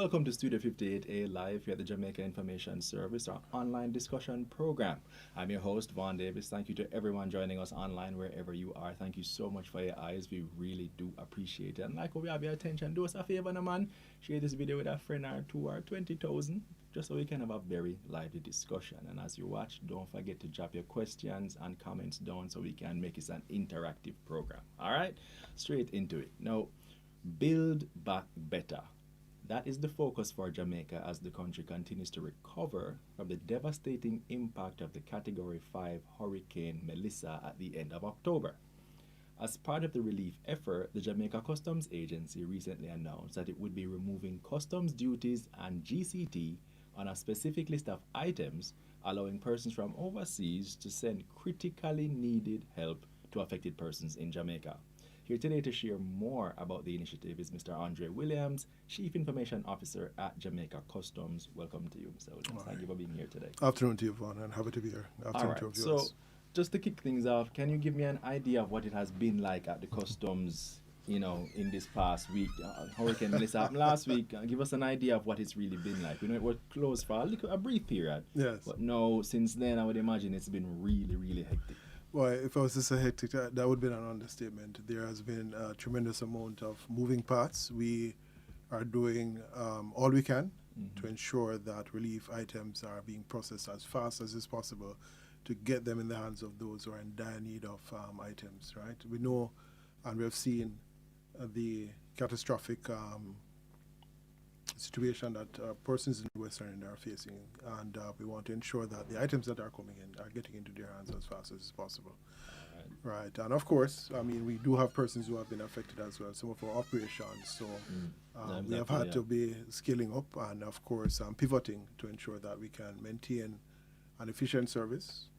Welcome to Studio 58A Live here at the Jamaica Information Service, our online discussion program. I'm your host, Vaughn Davis. Thank you to everyone joining us online wherever you are. Thank you so much for your eyes. We really do appreciate it. And like we have your attention, do us a favor, no man. Share this video with a friend or two or 20,000, just so we can have a very lively discussion. And as you watch, don't forget to drop your questions and comments down so we can make it an interactive program. All right, straight into it. Now, build back better. That is the focus for Jamaica as the country continues to recover from the devastating impact of the Category 5 Hurricane Melissa at the end of October. As part of the relief effort, the Jamaica Customs Agency recently announced that it would be removing customs duties and GCT on a specific list of items, allowing persons from overseas to send critically needed help to affected persons in Jamaica. Here today to share more about the initiative is Mr. Andre Williams, Chief Information Officer at Jamaica Customs. Welcome to you, Mr. Williams. Thank you for being here today. Afternoon to you, Vaughn, and happy to be here. All right, so just to kick things off, can you give me an idea of what it has been like at the Customs, in this past week? Hurricane Melissa happened last week. Give us an idea of what it's really been like. We know it was closed for a brief period. Yes. But no, since then, I would imagine it's been really, really hectic. Well, if I was to say hectic, that would be an understatement. There has been a tremendous amount of moving parts. We are doing all we can to ensure that relief items are being processed as fast as is possible to get them in the hands of those who are in dire need of items, right? We know and we have seen the catastrophic situation that persons in the Western End are facing, and we want to ensure that the items that are coming in are getting into their hands as fast as possible. Right, and of course, I mean, we do have persons who have been affected as well, some of our operations, so we have had to be scaling up and, of course, pivoting to ensure that we can maintain an efficient service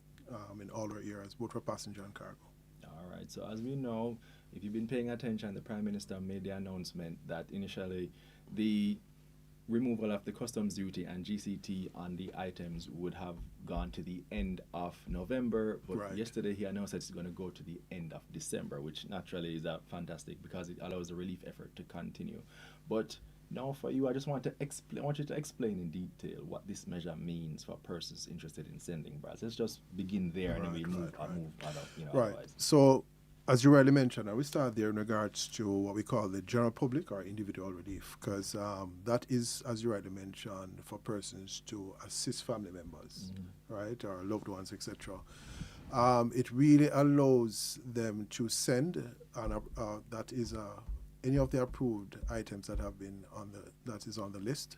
in all our areas, both for passenger and cargo. All right, so as we know, if you've been paying attention, the Prime Minister made the announcement that initially the removal of the customs duty and GCT on the items would have gone to the end of November, but yesterday he announced that it's going to go to the end of December, which naturally is fantastic because it allows the relief effort to continue. But now for you, I just want you to explain in detail what this measure means for persons interested in sending brands. Let's just begin there and then we move on. Otherwise. So, as you rightly mentioned, I will start there in regards to what we call the general public or individual relief, because that is, as you rightly mentioned, for persons to assist family members, right, or loved ones, etc. It really allows them to send, that is any of the approved items that have been that is on the list,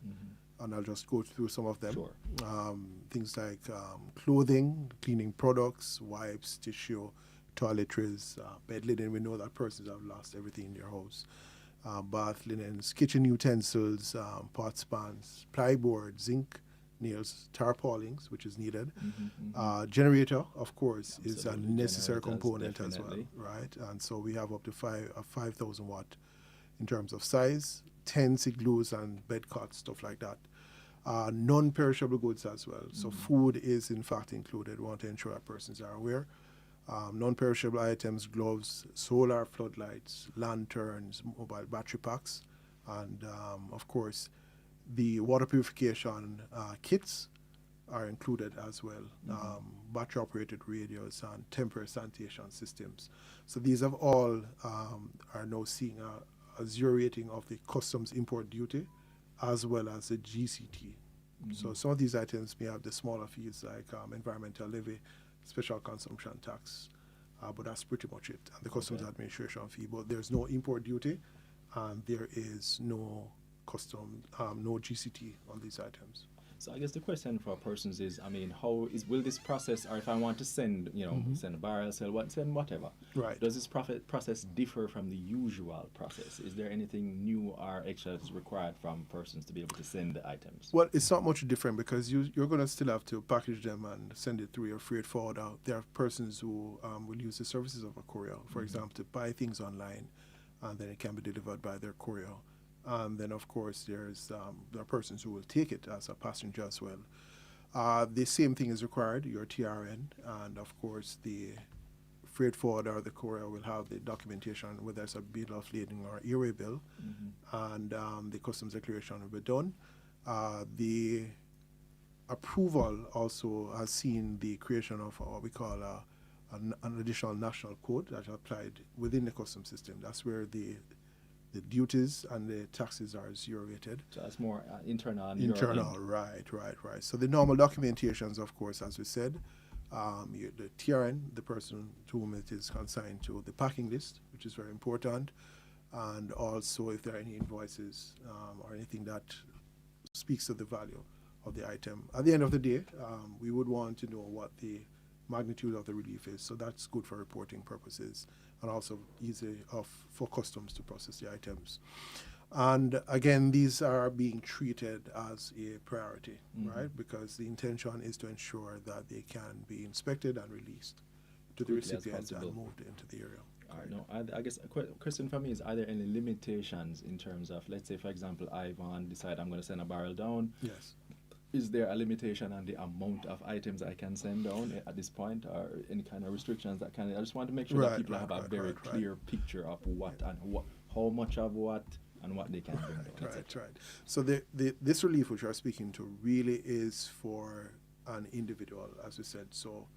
and I'll just go through some of them. Sure. Things like clothing, cleaning products, wipes, tissue, toiletries, bed linen. We know that persons have lost everything in their house. Bath linens, kitchen utensils, pots, pans, plyboard, zinc, nails, tarpaulins, which is needed. Generator, of course, is a necessary component as well, right? And so we have up to 5,000 watt in terms of size, tents, igloos, and bed cots, stuff like that. Non-perishable goods as well. So food is in fact included. We want to ensure that persons are aware. Non-perishable items, gloves, solar floodlights, lanterns, mobile battery packs, and of course the water purification kits are included as well, battery operated radios and temporary sanitation systems. So these have all are now seeing a zero rating of the customs import duty as well as the GCT. So some of these items may have the smaller fees like environmental levy, special consumption tax, but that's pretty much it. And the customs administration fee, but there's no import duty, and there is no no GCT on these items. So I guess the question for persons is, will this process, or if I want to send, send a barrel, send whatever, right? Does this process differ from the usual process? Is there anything new or extra that's required from persons to be able to send the items? Well, it's not much different because you're going to still have to package them and send it through your freight forwarder. There are persons who will use the services of a courier, for example, to buy things online, and then it can be delivered by their courier. And then, of course, there are persons who will take it as a passenger as well. The same thing is required, your TRN, and, of course, the freight forwarder or the courier will have the documentation, whether it's a bill of lading or airway bill, and the customs declaration will be done. The approval also has seen the creation of what we call an additional national code that are applied within the customs system. That's where the duties and the taxes are zero rated. So that's more internal. And Internal, right. So the normal documentations, of course, as we said, the TRN, the person to whom it is consigned to, the packing list, which is very important, and also if there are any invoices or anything that speaks to the value of the item. At the end of the day, we would want to know what the magnitude of the relief is, so that's good for reporting purposes and also easy for customs to process the items. And again, these are being treated as a priority, right? Because the intention is to ensure that they can be inspected and released to the recipient and moved into the area. All right. No, I guess a question for me is: are there any limitations in terms of, let's say, for example, Ivan decide I'm going to send a barrel down? Yes. Is there a limitation on the amount of items I can send down at this point, or any kind of restrictions that kind of? I just want to make sure that people have a very clear picture of what and how much of what and what they can bring down. Right. So this relief which we're speaking to really is for an individual, as we said. So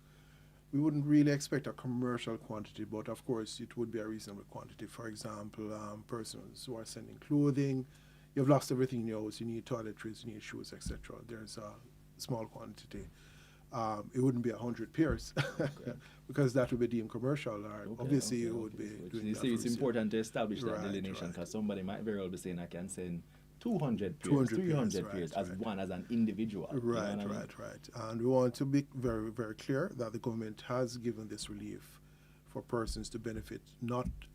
we wouldn't really expect a commercial quantity, but of course it would be a reasonable quantity. For example, persons who are sending clothing, you've lost everything in your house, you need toiletries, you need shoes, etc. There's a small quantity. It wouldn't be 100 pairs because that would be deemed commercial. Obviously, it would be doing you that. See, it's important to establish that delineation because somebody might very well be saying, I can send 200 pairs, 300 pairs as one, as an individual. Right. And we want to be very, very clear that the government has given this relief for persons to benefit.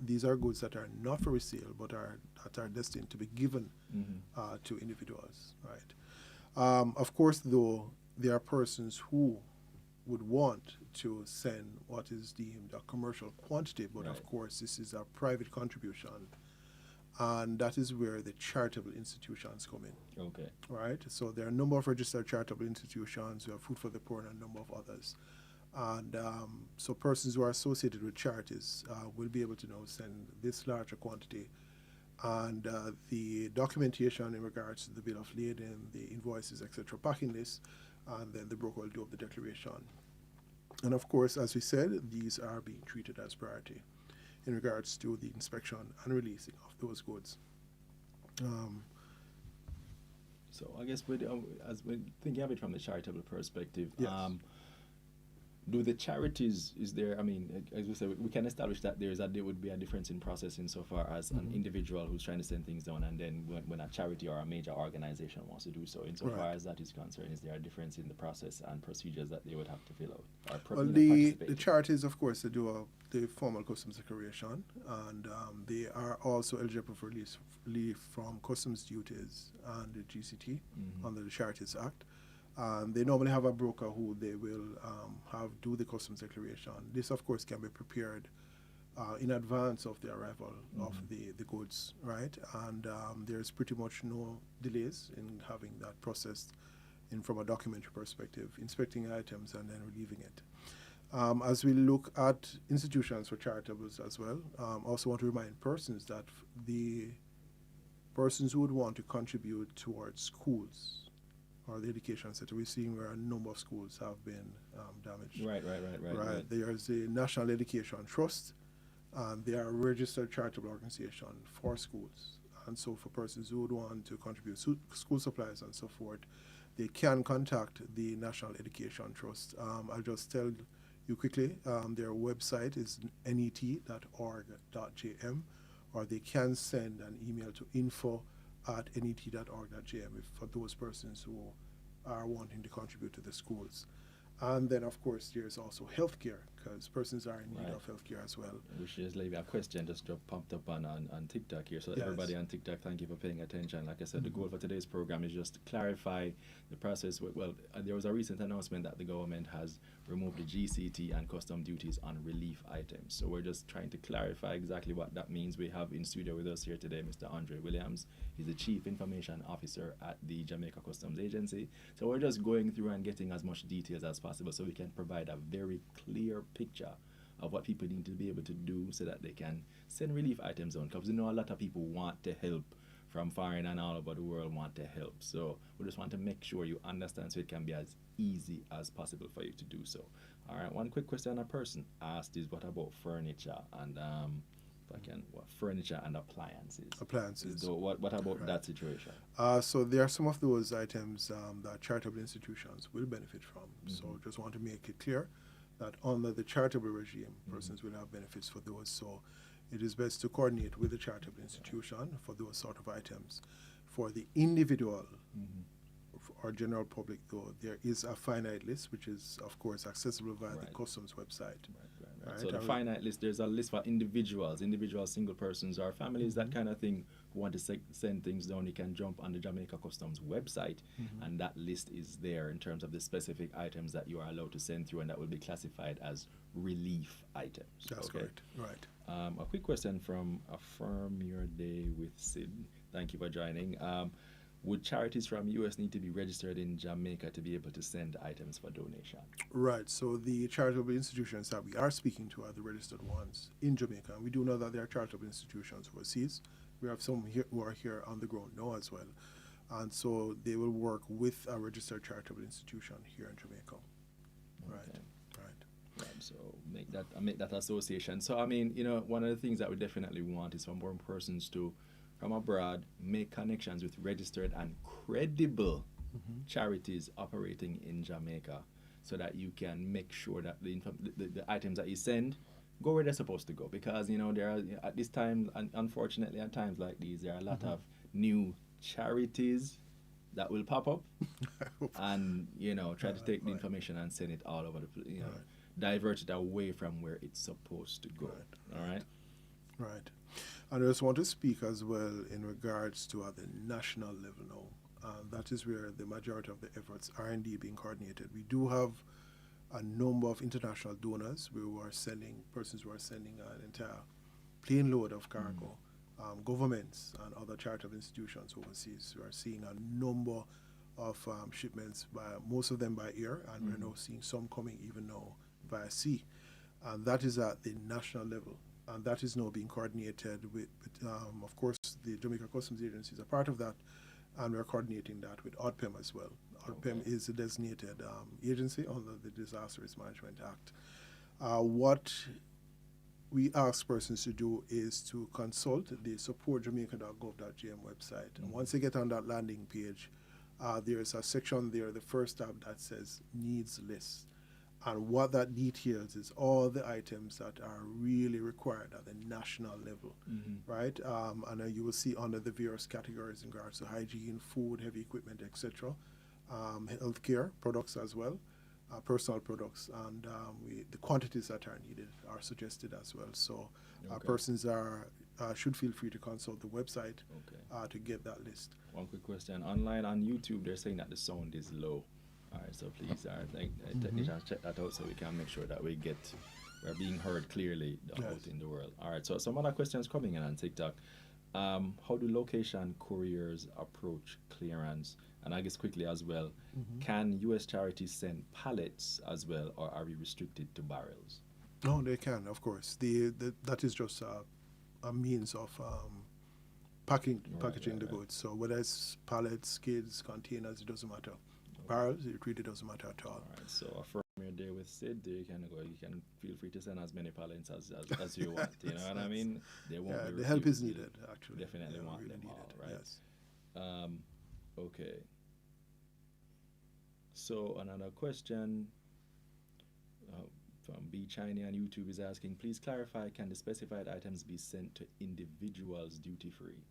These are goods that are not for resale, but that are destined to be given to individuals. Right. Of course, though, there are persons who would want to send what is deemed a commercial quantity, but of course, this is a private contribution, and that is where the charitable institutions come in. Okay. Right. So there are a number of registered charitable institutions. We have Food for the Poor and a number of others. And so persons who are associated with charities will be able to now send this larger quantity. And the documentation in regards to the bill of lading, the invoices, etc., packing list, and then the broker will do up the declaration. And of course, as we said, these are being treated as priority in regards to the inspection and releasing of those goods. So I guess as we're thinking of it from the charitable perspective, Yes. do the charities, is there, I mean, as we said, we can establish that there would be a difference in process insofar as an individual who's trying to send things down, and then when a charity or a major organization wants to do so, insofar as that is concerned, is there a difference in the process and procedures that they would have to fill out? Well, the charities, of course, they do the formal customs declaration, and they are also eligible for relief from customs duties and the GCT under the Charities Act. They normally have a broker who they will have do the customs declaration. This, of course, can be prepared in advance of the arrival of the goods, right? And there's pretty much no delays in having that processed from a documentary perspective, inspecting items and then relieving it. As we look at institutions for charitables as well, also want to remind persons that the persons who would want to contribute towards schools or the education sector, we're seeing where a number of schools have been damaged. Right. There's a National Education Trust, and they are a registered charitable organization for schools. And so for persons who would want to contribute school supplies and so forth, they can contact the National Education Trust. I'll just tell you quickly, their website is net.org.jm, or they can send an email to info@net.org.jm for those persons who are wanting to contribute to the schools. And then, of course, there's also healthcare, because persons are in need of healthcare as well. Which is like a question just popped up on TikTok here. So everybody on TikTok, thank you for paying attention. Like I said, the goal for today's program is just to clarify the process. Well, there was a recent announcement that the government has removed the GCT and custom duties on relief items. So we're just trying to clarify exactly what that means. We have in studio with us here today Mr. Andre Williams. He's the Chief Information Officer at the Jamaica Customs Agency. So we're just going through and getting as much details as possible so we can provide a very clear picture of what people need to be able to do so that they can send relief items on. Because a lot of people want to help from foreign and all over the world want to help. So we just want to make sure you understand so it can be as easy as possible for you to do so. All right, one quick question a person asked is what about furniture and if I can, what furniture and appliances? Appliances. What about that situation? So there are some of those items that charitable institutions will benefit from. So just want to make it clear that under the charitable regime, persons will have benefits for those. So it is best to coordinate with the charitable institution for those sort of items. For the individual or general public, though, there is a finite list, which is, of course, accessible via the customs website. Right. So the finite list, there's a list for individuals, single persons, or families, that kind of thing, who want to send things down. You can jump on the Jamaica Customs website, and that list is there in terms of the specific items that you are allowed to send through, and that will be classified as relief items. That's correct. Right. A quick question from Affirm Your Day with Sid. Thank you for joining. Would charities from US need to be registered in Jamaica to be able to send items for donation? Right. So the charitable institutions that we are speaking to are the registered ones in Jamaica. And we do know that there are charitable institutions overseas. We have some here who are here on the ground now as well. And so they will work with a registered charitable institution here in Jamaica. Okay. Right. So make that association. So I mean, one of the things that we definitely want is for more persons to, from abroad, make connections with registered and credible charities operating in Jamaica, so that you can make sure that the items that you send go where they're supposed to go. Because there are, at this time, and unfortunately at times like these, there are a lot of new charities that will pop up and try to take the information and send it all over the place, divert it away from where it's supposed to go. All right. Right. And I just want to speak as well in regards to at the national level now. That is where the majority of the efforts are indeed being coordinated. We do have a number of international donors persons who are sending an entire plane load of cargo. Governments and other charitable institutions overseas. We are seeing a number of shipments, most of them by air, and we're now seeing some coming even now via sea. And that is at the national level. And that is now being coordinated with of course, the Jamaica Customs Agency is a part of that, and we're coordinating that with ODPEM as well. ODPEM is a designated agency under the Disaster Risk Management Act. What we ask persons to do is to consult the supportjamaica.gov.gm website. And once they get on that landing page, there's a section there, the first tab, that says Needs List. And what that details is all the items that are really required at the national level, right? And you will see under the various categories in regards to hygiene, food, heavy equipment, etc., healthcare products as well, personal products, and the quantities that are needed are suggested as well. So persons should feel free to consult the website to get that list. One quick question. Online on YouTube, they're saying that the sound is low. All right, so please, technicians, check that out so we can make sure that we're being heard clearly out in the world. All right, so some other questions coming in on TikTok. How do location couriers approach clearance? And I guess quickly as well, can U.S. charities send pallets as well, or are we restricted to barrels? No, they can, of course. That is just a means of packaging the goods. So whether it's pallets, skids, containers, it doesn't matter. Barrels, it really doesn't matter at all. All right, so Affirm Your Day with Sid, you can feel free to send as many pallets as you want. You know what I mean? They won't be the help is needed, actually. Definitely want really them all, right? Yes. Okay. So another question from B. Chiney on YouTube is asking, please clarify, can the specified items be sent to individuals duty-free?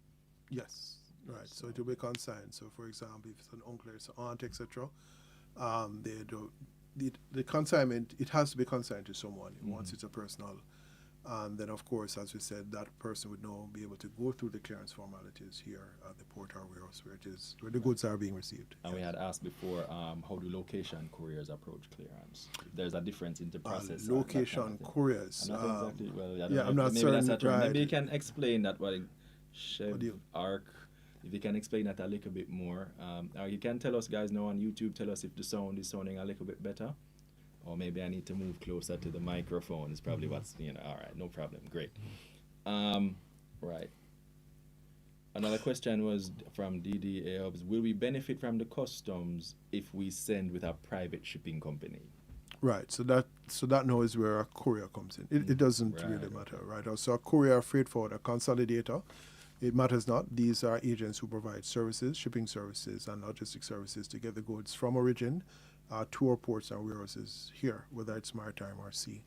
Yes. Right, so it will be consigned. So, for example, if it's an uncle, it's an aunt, etc., the consignment, it has to be consigned to someone once it's a personal. And then, of course, as we said, that person would now be able to go through the clearance formalities here at the port or warehouse where the goods are being received. And we had asked before, how do location couriers approach clearance? There's a difference in the process. Location couriers. I'm not exactly, I'm not certain. Right. Maybe you can explain that, Chef Arc. If you can explain that a little bit more. You can tell us, guys, now on YouTube, tell us if the sound is sounding a little bit better Or maybe I need to move closer to the microphone. It's probably what's, all right, no problem. Great. Right. Another question was from DDA Hubs. Will we benefit from the customs if we send with a private shipping company? Right. So that now is where a courier comes in. It doesn't Right, really matter, right? So a courier, freight forwarder, consolidator, it matters not. These are agents who provide services, shipping services, and logistic services to get the goods from origin to our ports and warehouses here, whether it's maritime or sea.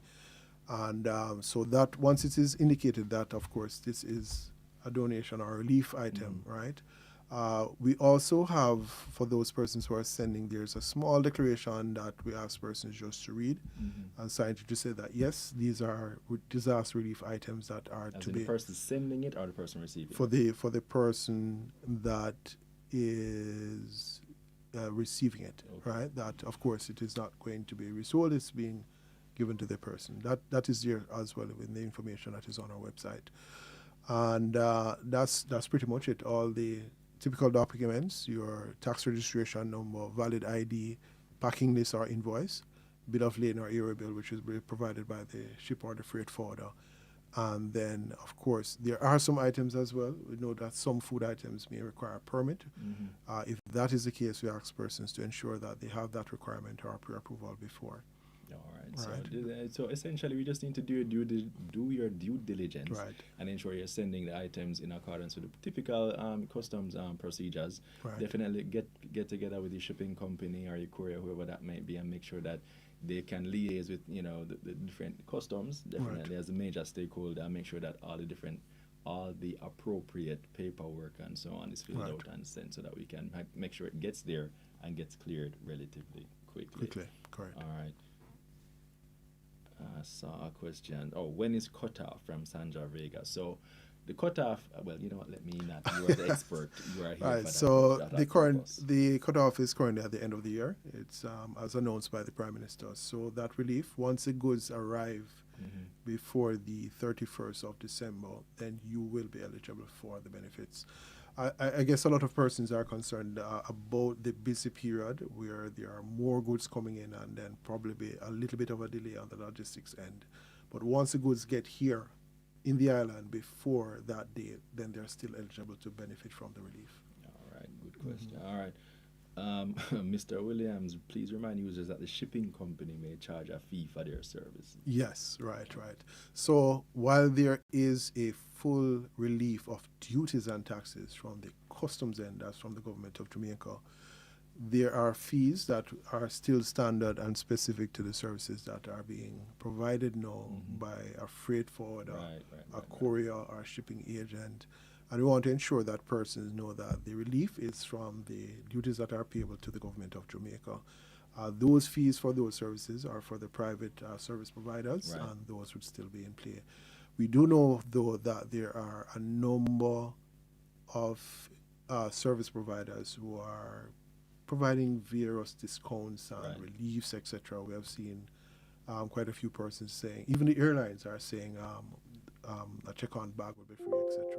And so that once it is indicated that, of course, this is a donation or a relief item, right? We also have, for those persons who are sending, there's a small declaration that we ask persons just to read and sign to say that, yes, these are disaster relief items that are As to in be the person sending it or the person receiving for it? the person that is receiving it, Okay. right? That, of course, it is not going to be resold, it's being given to the person. That is there as well in the information that is on our website. And that's pretty much it. All the typical documents, your tax registration number, valid ID, packing list or invoice, bill of lading or area bill, which is provided by the ship or the freight forwarder. And then, of course, there are some items as well. We know that some food items may require a permit. If that is the case, we ask persons to ensure that they have that requirement or pre-approval before. All right. Right. So essentially, we just need to do your due diligence Right. and ensure you're sending the items in accordance with the typical customs procedures. Right. Definitely get together with your shipping company or your courier, whoever that may be, and make sure that they can liaise with the different customs. Definitely as a major stakeholder, and make sure that all the appropriate paperwork and so on is filled Right. out and sent, so that we can make sure it gets there and gets cleared relatively quickly. Correct. All right. Saw a question. Oh, when is cutoff from Sandra Vega? So the cutoff, well, you know what, let me not. You are the expert. You are here Right. for that. So that the purpose. cutoff is currently at the end of the year. It's as announced by the Prime Minister. So that relief, once the goods arrive before the 31st of December, then you will be eligible for the benefits. I guess a lot of persons are concerned about the busy period where there are more goods coming in and then probably be a little bit of a delay on the logistics end. But once the goods get here in the island before that date, then they're still eligible to benefit from the relief. All right, good question. All right. Mr. Williams, please remind users that the shipping company may charge a fee for their service. Yes, right. So while there is a full relief of duties and taxes from the customs end, that's from the government of Jamaica, there are fees that are still standard and specific to the services that are being provided now by a freight forwarder, a courier, or a shipping agent. And we want to ensure that persons know that the relief is from the duties that are payable to the government of Jamaica. Those fees for those services are for the private service providers, and those would still be in play. We do know, though, that there are a number of service providers who are providing various discounts and reliefs, etc. We have seen quite a few persons saying, even the airlines are saying a check-on bag will be free, etc.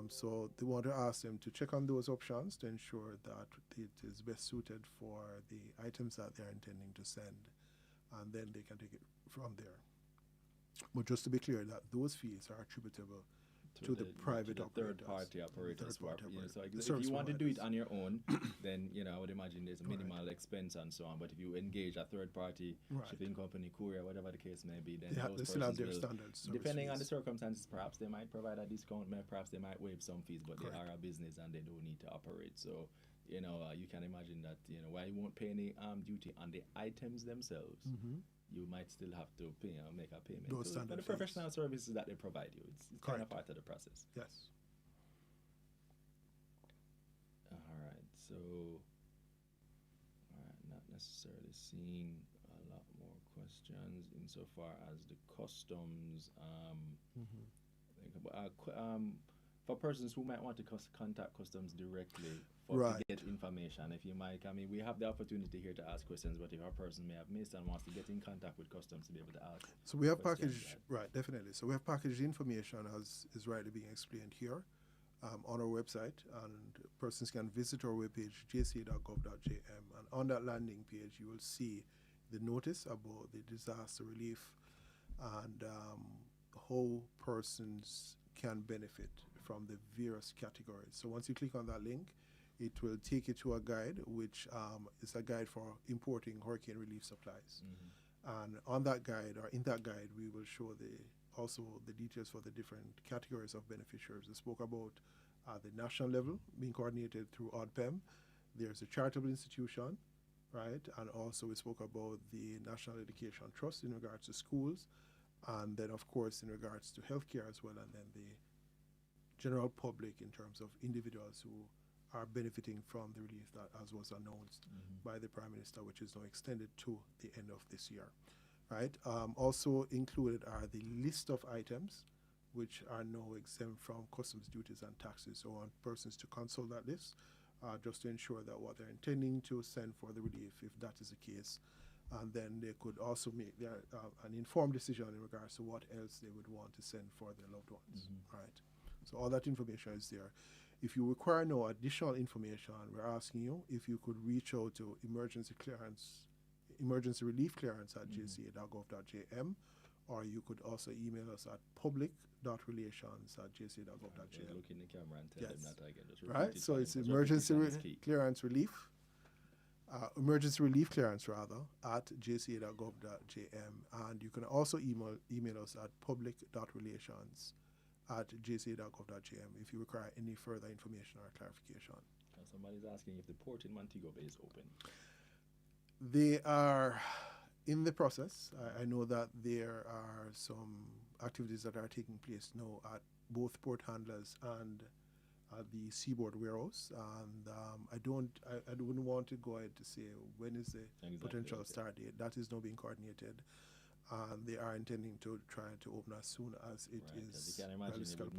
So they want to ask them to check on those options to ensure that it is best suited for the items that they're intending to send, and then they can take it from there. But just to be clear, that those fees are attributable to the private operators. Third-party operators. So The if you want to do it providers. on your own, then I would imagine there's a minimal expense and so on. But if you engage a third-party shipping company, courier, whatever the case may be, then They those still have persons their will, standards. service depending on the fees. circumstances, perhaps they might provide a discount, perhaps they might waive some fees, but Correct. they are a business and they do need to operate. So you can imagine that while you won't pay any duty on the items themselves, you might still have to make a payment Those for standard the fees. professional services that they provide you. It's kind of Correct. part of the process. Yes. All right, so not necessarily seeing a lot more questions insofar as the customs. For persons who might want to contact customs directly to get information, if you might, we have the opportunity here to ask questions, but if a person may have missed and wants to get in contact with customs to be able to ask. So we have questions, packaged, definitely. So we have packaged information as is rightly being explained here on our website, and persons can visit our webpage, jca.gov.jm, and on that landing page you will see the notice about the disaster relief and how persons can benefit from the various categories. So once you click on that link, it will take you to a guide, which is a guide for importing hurricane relief supplies. And on that guide, or in that guide, we will show also the details for the different categories of beneficiaries. We spoke about the national level being coordinated through ODPEM. There's a charitable institution, right? And also we spoke about the National Education Trust in regards to schools, and then of course in regards to healthcare as well, and then the general public in terms of individuals who are benefiting from the relief that as was announced by the Prime Minister, which is now extended to the end of this year, right? Also included are the list of items which are now exempt from customs duties and taxes. So I want persons to consult that list just to ensure that what they're intending to send for the relief, if that is the case, and then they could also make an informed decision in regards to what else they would want to send for their loved ones, right? So all that information is there. If you require no additional information, we're asking you if you could reach out to emergency relief clearance at jca.gov.jm, or you could also email us at public.relations@jca.gov.jm. Look in the camera and tell them that again. Just repeat Right, it so for it's them, 'cause emergency repetition is key. clearance relief, emergency relief clearance rather, at jca.gov.jm, and you can also email us at public.relations@jca.gov.jm if you require any further information or clarification. Somebody's asking if the port in Montego Bay is open. They are in the process. I know that there are some activities that are taking place now at both port handlers and at the seaboard warehouse, and I wouldn't want to go ahead to say when is the potential start date. That is now being coordinated, and they are intending to try to open as soon as it is. You can imagine it would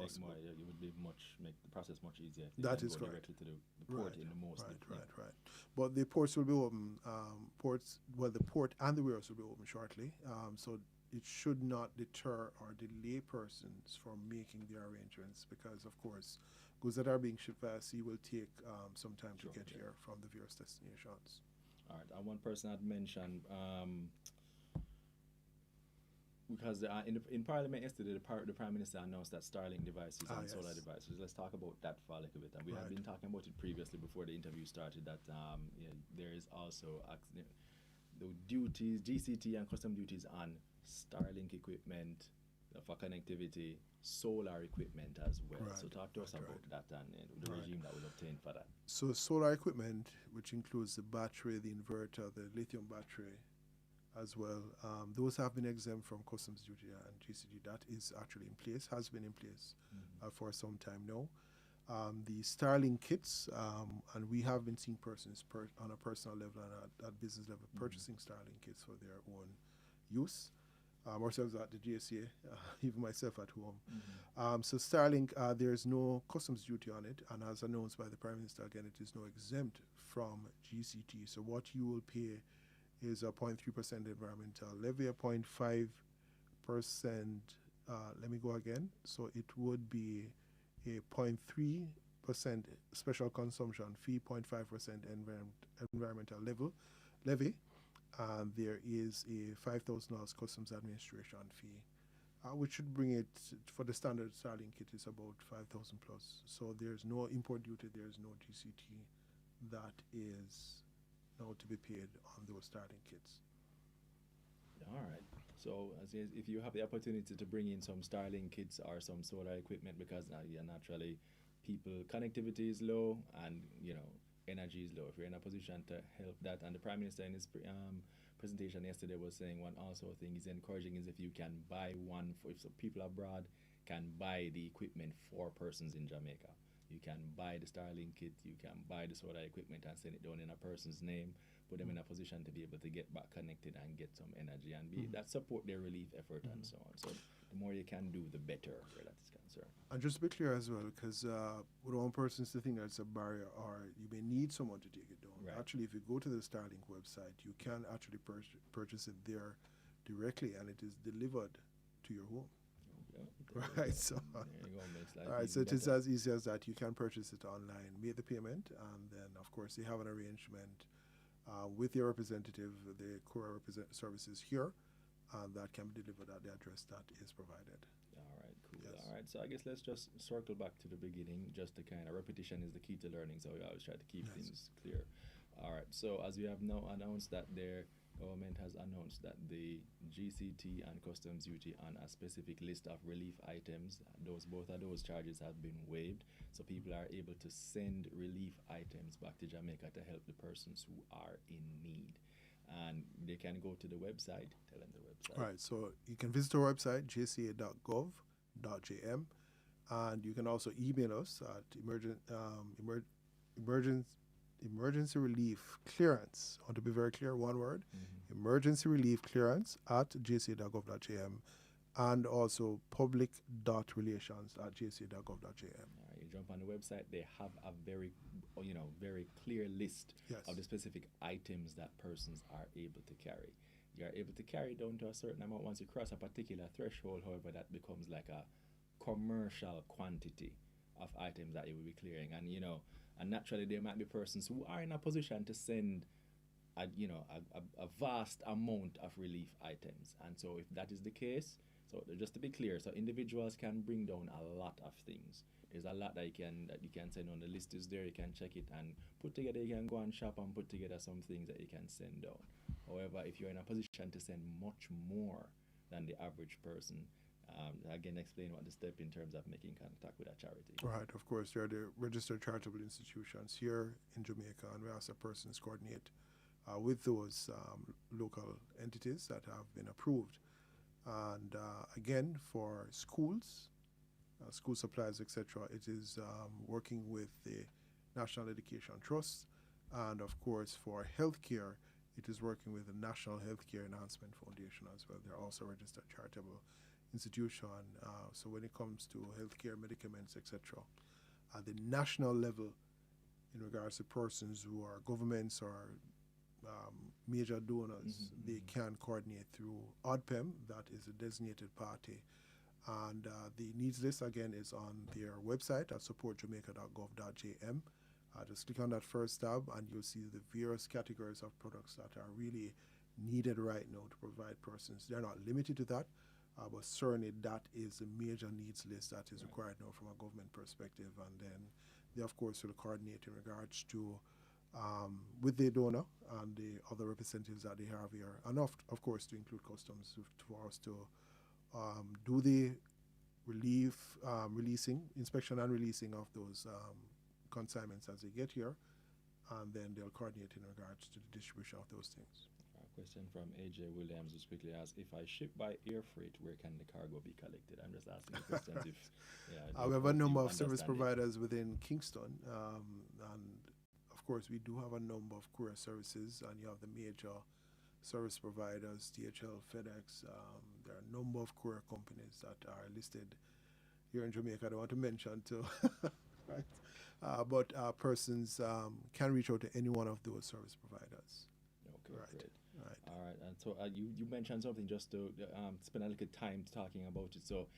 make the process much easier. If that is go correct. Directly to the port in the most. Right. But the ports will be open. The port and the warehouse will be open shortly. So it should not deter or delay persons from making their arrangements, because of course goods that are being shipped via sea will take some time to get here from the various destinations. All right, and one person had mentioned because in Parliament yesterday, the Prime Minister announced that Starlink devices and solar devices. Let's talk about that for a little bit. And we have been talking about it previously before the interview started, that there is also the duties, GCT and custom duties on Starlink equipment for connectivity, solar equipment as well. Right. So talk to us about that and the regime that will obtain for that. So solar equipment, which includes the battery, the inverter, the lithium battery, as well. Those have been exempt from customs duty and GCT. That is actually in place, has been in place for some time now. The Starlink kits, and we have been seeing persons on a personal level and at business level purchasing Starlink kits for their own use. Ourselves at the GSA, even myself at home. So Starlink, there's no customs duty on it, and as announced by the Prime Minister, again, it is no exempt from GCT. So what you will pay is a 0.3% environmental levy, a 0.5%, let me go again. So it would be a 0.3% special consumption fee, 0.5% environmental levy, and there is a $5,000 customs administration fee, which should bring it, for the standard Starlink kit, is about 5,000 plus. So there's no import duty, there's no GCT that is now to be paid on those Starlink kits. All right. So if you have the opportunity to bring in some Starlink kits or some solar equipment, because naturally connectivity is low and energy is low. If you're in a position to help that, and the Prime Minister in his presentation yesterday was saying one also thing is encouraging is if you can buy one if people abroad can buy the equipment for persons in Jamaica. You can buy the Starlink kit, you can buy the solar equipment and send it down in a person's name, put them in a position to be able to get back connected and get some energy and that support their relief effort and so on. So the more you can do, the better where that is concerned. And just to be clear as well, because we don't want persons to think that's a barrier or you may need someone to take it down. Right. Actually, if you go to the Starlink website, you can actually purchase it there directly, and it is delivered to your home. Right, so all right, so it is as easy as that. You can purchase it online, make the payment, and then of course they have an arrangement with your representative, the Kura services here, and that can be delivered at the address that is provided. All right, cool. Yes. All right, so I guess let's just circle back to the beginning, just to kind of repetition is the key to learning, so we always try to keep Yes. things clear. All right, so as we have now announced that their government has announced that the GCT and customs duty on a specific list of relief items, both of those charges have been waived, so people are able to send relief items back to Jamaica to help the persons who are in need. And they can go to the website. Tell them the website. All right, so you can visit our website, jca.gov.jm, and you can also email us at emergency relief clearance. I want to be very clear, one word, emergency relief clearance at jca.gov.jm, and also public.relations@jca.gov.jm. All right, you jump on the website. They have a very, very clear list Yes. of the specific items that persons are able to carry. You are able to carry down to a certain amount. Once you cross a particular threshold, however, that becomes like a commercial quantity of items that you will be clearing. And naturally, there might be persons who are in a position to send a vast amount of relief items. And so if that is the case, so just to be clear, so individuals can bring down a lot of things. There's a lot that you can send on. The list is there. You can check it and put together. You can go and shop and put together some things that you can send down. However, if you're in a position to send much more than the average person, again, explain what the step in terms of making contact with a charity. Right, of course, there are the registered charitable institutions here in Jamaica, and we ask that persons coordinate with those local entities that have been approved. And again, for schools, school supplies, etc., it is working with the National Education Trust. And of course, for healthcare, it is working with the National Healthcare Enhancement Foundation as well. They're also registered charitable institution. So when it comes to healthcare, medicaments, etc., at the national level, in regards to persons who are governments or major donors, they can coordinate through ODPEM, that is a designated party. And the needs list, again, is on their website at supportjamaica.gov.jm. Just click on that first tab and you'll see the various categories of products that are really needed right now to provide persons. They're not limited to that, but certainly that is a major needs list that is required now from a government perspective. And then they, of course, will coordinate in regards to with the donor and the other representatives that they have here, and of course to include customs for us to do the inspection and releasing of those consignments as they get here, and then they'll coordinate in regards to the distribution of those things. A question from AJ Williams, who's quickly asked, if I ship by air freight, where can the cargo be collected? I'm just asking the questions if, we have a number of understand service it. providers within Kingston, and of course we do have a number of courier services, and you have the major service providers, DHL, FedEx. There are a number of courier companies that are listed here in Jamaica. I don't want to mention too, right? But persons can reach out to any one of those service providers. Okay, Right. great. Right. All right, and so you mentioned something just to spend a little time talking about it. So,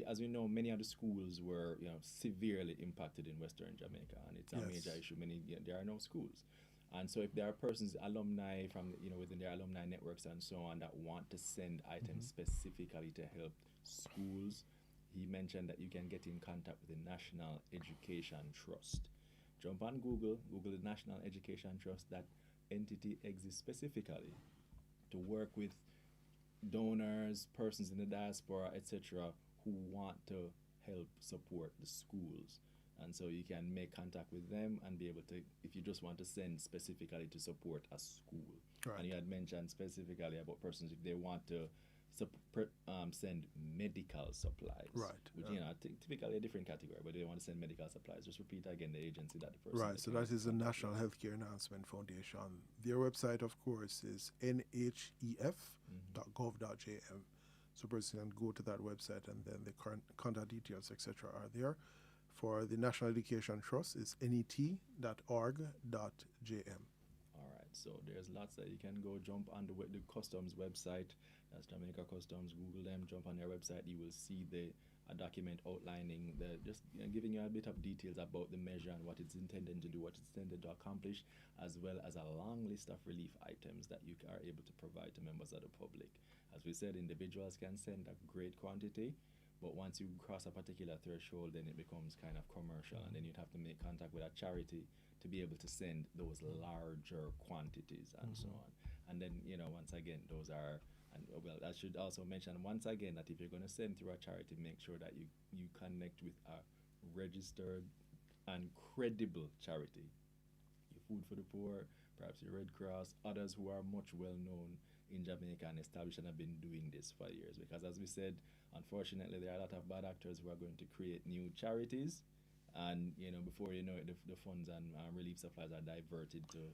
as we know, many of the schools were severely impacted in Western Jamaica, and it's a Yes. major issue. There are no schools, and so if there are persons, alumni from within their alumni networks and so on that want to send items specifically to help schools, he mentioned that you can get in contact with the National Education Trust. Jump on Google the National Education Trust. That entity exists specifically to work with donors, persons in the diaspora, etc., who want to help support the schools. And so you can make contact with them and be able to, if you just want to send specifically to support a school. Right. And you had mentioned specifically about persons if they want to send medical supplies. Right. Which, typically a different category, but they want to send medical supplies. Just repeat again the agency that the person Right, so that is the National Healthcare Enhancement Foundation. Their website, of course, is nhef.gov.jm. So person can go to that website, and then the current contact details, etc., are there. For the National Education Trust, it's net.org.jm. All right, so there's lots that you can go jump on the customs website. That's Jamaica Customs. Google them, jump on their website. You will see the a document outlining the just giving you a bit of details about the measure and what it's intended to do, what it's intended to accomplish, as well as a long list of relief items that you are able to provide to members of the public. As we said, individuals can send a great quantity, but once you cross a particular threshold, then it becomes kind of commercial, and then you'd have to make contact with a charity to be able to send those larger quantities and so on. And then, once again, those are, and well, I should also mention once again that if you're going to send through a charity, make sure that you connect with a registered and credible charity. Your Food for the Poor, perhaps your Red Cross, others who are much well known in Jamaica and established and have been doing this for years. Because as we said, unfortunately, there are a lot of bad actors who are going to create new charities, and before you know it, the funds and relief supplies are diverted to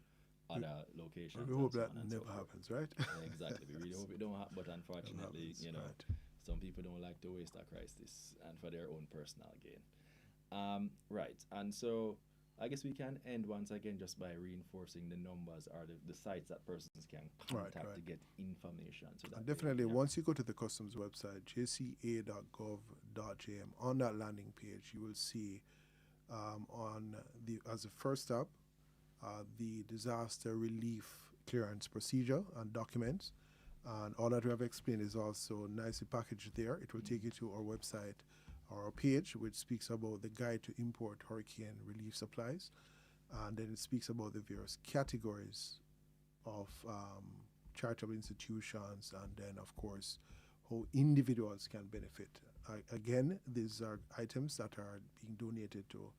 We, other we locations and hope so that on and so never forth. happens, right? Exactly. We really hope it don't happen, but Never unfortunately, happens, right? some people don't like to waste a crisis and for their own personal gain. Right. And so I guess we can end once again just by reinforcing the numbers or the sites that persons can Right, contact to right. get information so And that they, definitely, yeah. once you go to the customs website, jca.gov.jm, on that landing page, you will see on the as a first step the disaster relief clearance procedure and documents. And all that we have explained is also nicely packaged there. It will take you to our website or our page, which speaks about the guide to import hurricane relief supplies. And then it speaks about the various categories of charitable institutions, and then, of course, how individuals can benefit. Again, these are items that are being donated to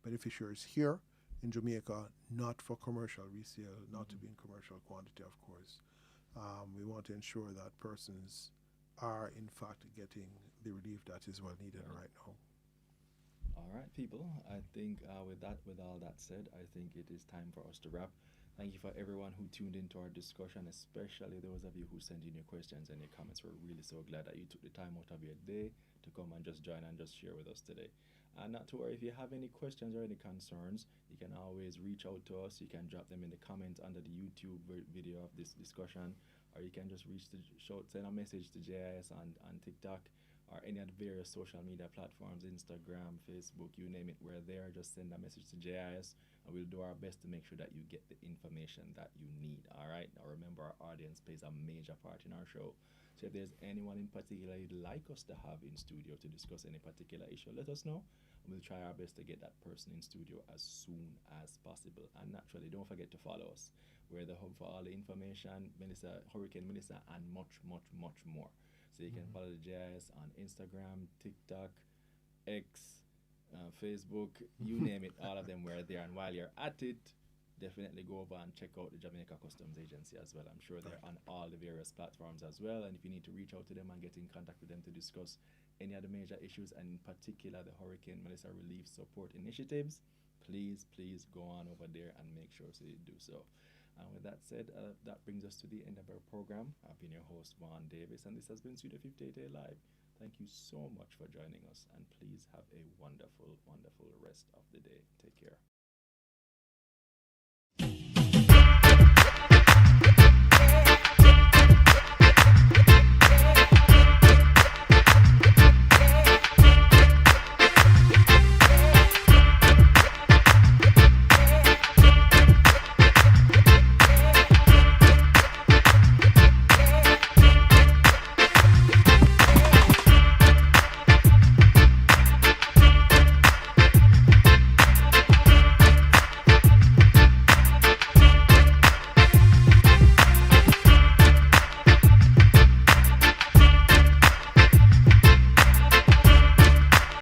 beneficiaries here in Jamaica, not for commercial resale, not to be in commercial quantity, of course. We want to ensure that persons are, in fact, getting the relief that is well needed Right. right now. All right, people. I think with all that said, I think it is time for us to wrap. Thank you for everyone who tuned into our discussion, especially those of you who sent in your questions and your comments. We're really so glad that you took the time out of your day to come and just join and just share with us today. And not to worry, if you have any questions or any concerns, you can always reach out to us. You can drop them in the comments under the YouTube video of this discussion, or you can just send a message to JIS on TikTok or any of the various social media platforms, Instagram, Facebook, you name it, we're there. Just send a message to JIS and we'll do our best to make sure that you get the information that you need. All right. Now remember, our audience plays a major part in our show. So if there's anyone in particular you'd like us to have in studio to discuss any particular issue, let us know. And we'll try our best to get that person in studio as soon as possible. And naturally, don't forget to follow us. We're the hub for all the information, Melissa, Hurricane Melissa, and much, much, much more. So you can follow the JIS on Instagram, TikTok, X, Facebook, you name it, all of them were there. And while you're at it, definitely go over and check out the Jamaica Customs Agency as well. I'm sure they're Right. on all the various platforms as well. And if you need to reach out to them and get in contact with them to discuss any of the major issues, and in particular the Hurricane Melissa Relief Support Initiatives, please, please go on over there and make sure so you do so. And with that said, that brings us to the end of our program. I've been your host, Vaughn Davis, and this has been Studio 58A Live. Thank you so much for joining us, and please have a wonderful, wonderful rest of the day. Take care.